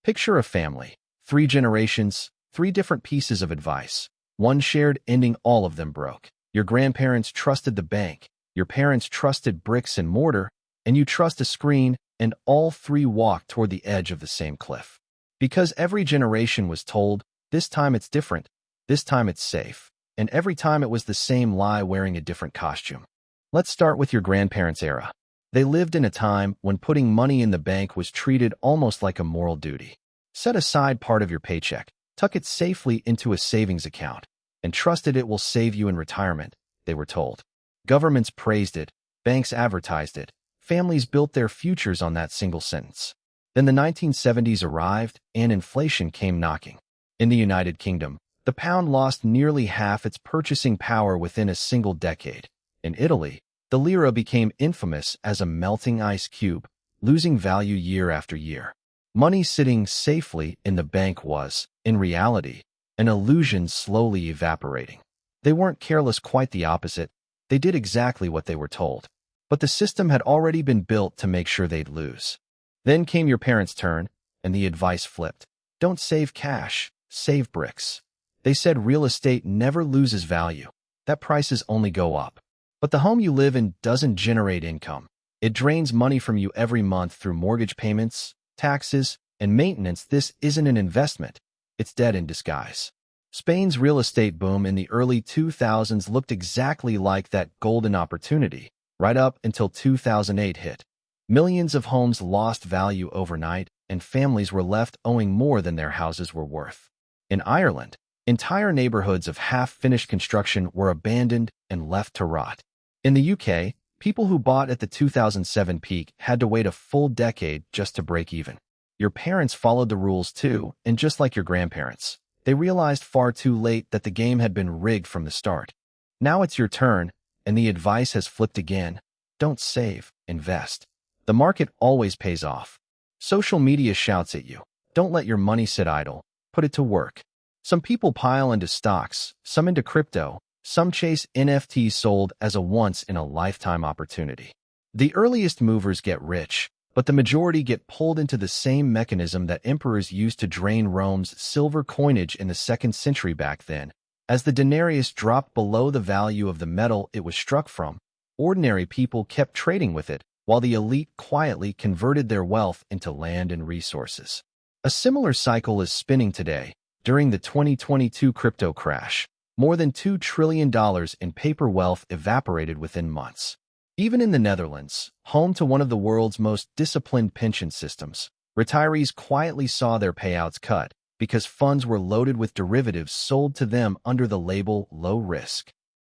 Picture a family, 3 generations, 3 different pieces of advice. One shared, ending all of them broke. Your grandparents trusted the bank, your parents trusted bricks and mortar, and you trust a screen, and all 3 walked toward the edge of the same cliff. Because every generation was told, this time it's different, this time it's safe, and every time it was the same lie wearing a different costume. Let's start with your grandparents' era. They lived in a time when putting money in the bank was treated almost like a moral duty. Set aside part of your paycheck, tuck it safely into a savings account, and trusted it will save you in retirement, they were told. Governments praised it, banks advertised it, families built their futures on that single sentence. Then the 1970s arrived, and inflation came knocking. In the United Kingdom, the pound lost nearly half its purchasing power within a single decade. In Italy, the lira became infamous as a melting ice cube, losing value year after year. Money sitting safely in the bank was, in reality, an illusion slowly evaporating. They weren't careless, quite the opposite. They did exactly what they were told. But the system had already been built to make sure they'd lose. Then came your parents' turn, and the advice flipped. Don't save cash, save bricks. They said real estate never loses value, that prices only go up. But the home you live in doesn't generate income. It drains money from you every month through mortgage payments, taxes, and maintenance. This isn't an investment. It's debt in disguise. Spain's real estate boom in the early 2000s looked exactly like that golden opportunity, right up until 2008 hit. Millions of homes lost value overnight, and families were left owing more than their houses were worth. In Ireland, entire neighborhoods of half-finished construction were abandoned and left to rot. In the UK, people who bought at the 2007 peak had to wait a full decade just to break even. Your parents followed the rules too, and just like your grandparents, they realized far too late that the game had been rigged from the start. Now it's your turn, and the advice has flipped again. Don't save, invest. The market always pays off. Social media shouts at you. Don't let your money sit idle. Put it to work. Some people pile into stocks, some into crypto, some chase NFTs sold as a once-in-a-lifetime opportunity. The earliest movers get rich, but the majority get pulled into the same mechanism that emperors used to drain Rome's silver coinage in the 2nd century back then. As the denarius dropped below the value of the metal it was struck from, ordinary people kept trading with it, while the elite quietly converted their wealth into land and resources. A similar cycle is spinning today. During the 2022 crypto crash, more than $2 trillion in paper wealth evaporated within months. Even in the Netherlands, home to one of the world's most disciplined pension systems, retirees quietly saw their payouts cut because funds were loaded with derivatives sold to them under the label low risk.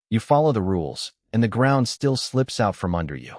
You follow the rules, and the ground still slips out from under you.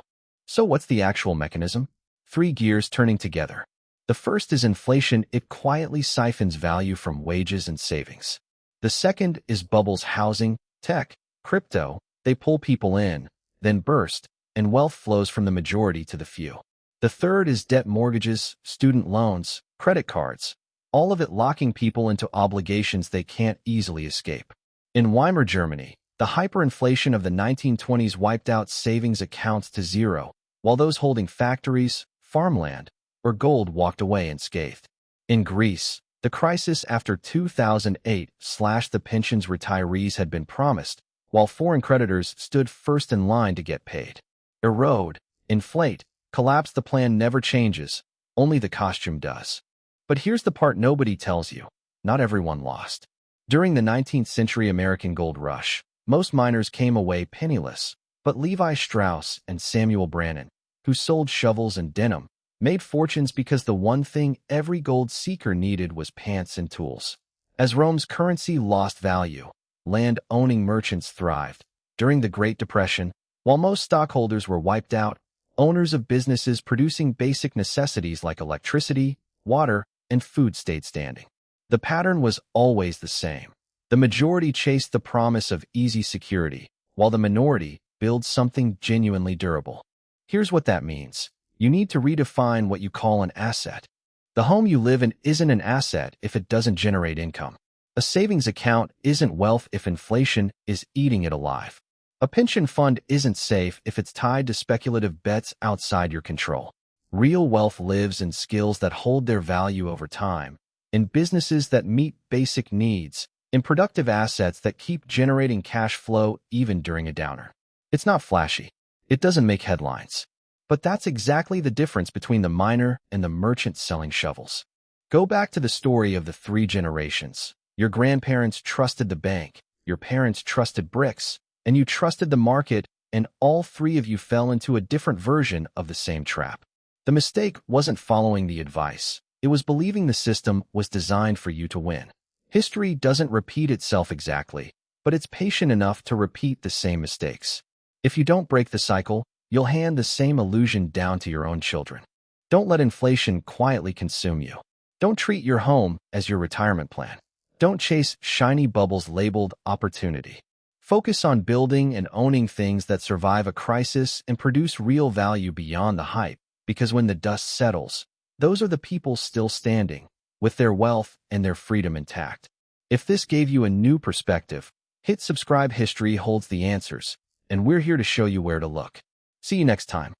So what's the actual mechanism? 3 gears turning together. The first is inflation. It quietly siphons value from wages and savings. The second is bubbles: housing, tech, crypto. They pull people in, then burst, and wealth flows from the majority to the few. The third is debt: mortgages, student loans, credit cards, all of it locking people into obligations they can't easily escape. In Weimar Germany, the hyperinflation of the 1920s wiped out savings accounts to zero, while those holding factories, farmland, or gold walked away unscathed. In Greece, the crisis after 2008 slashed the pensions retirees had been promised, while foreign creditors stood first in line to get paid. Erode, inflate, collapse. The plan never changes, only the costume does. But here's the part nobody tells you. Not everyone lost. During the 19th century American gold rush, most miners came away penniless, but Levi Strauss and Samuel Brannan, who sold shovels and denim, made fortunes because the one thing every gold seeker needed was pants and tools. As Rome's currency lost value, land-owning merchants thrived. During the Great Depression, while most stockholders were wiped out, owners of businesses producing basic necessities like electricity, water, and food stayed standing. The pattern was always the same. The majority chased the promise of easy security, while the minority built something genuinely durable. Here's what that means. You need to redefine what you call an asset. The home you live in isn't an asset if it doesn't generate income. A savings account isn't wealth if inflation is eating it alive. A pension fund isn't safe if it's tied to speculative bets outside your control. Real wealth lives in skills that hold their value over time, in businesses that meet basic needs, in productive assets that keep generating cash flow even during a downer. It's not flashy. It doesn't make headlines. But that's exactly the difference between the miner and the merchant selling shovels. Go back to the story of the 3 generations. Your grandparents trusted the bank, your parents trusted bricks, and you trusted the market, and all 3 of you fell into a different version of the same trap. The mistake wasn't following the advice. It was believing the system was designed for you to win. History doesn't repeat itself exactly, but it's patient enough to repeat the same mistakes. If you don't break the cycle, you'll hand the same illusion down to your own children. Don't let inflation quietly consume you. Don't treat your home as your retirement plan. Don't chase shiny bubbles labeled opportunity. Focus on building and owning things that survive a crisis and produce real value beyond the hype, because when the dust settles, those are the people still standing, with their wealth and their freedom intact. If this gave you a new perspective, hit subscribe. History holds the answers, and we're here to show you where to look. See you next time.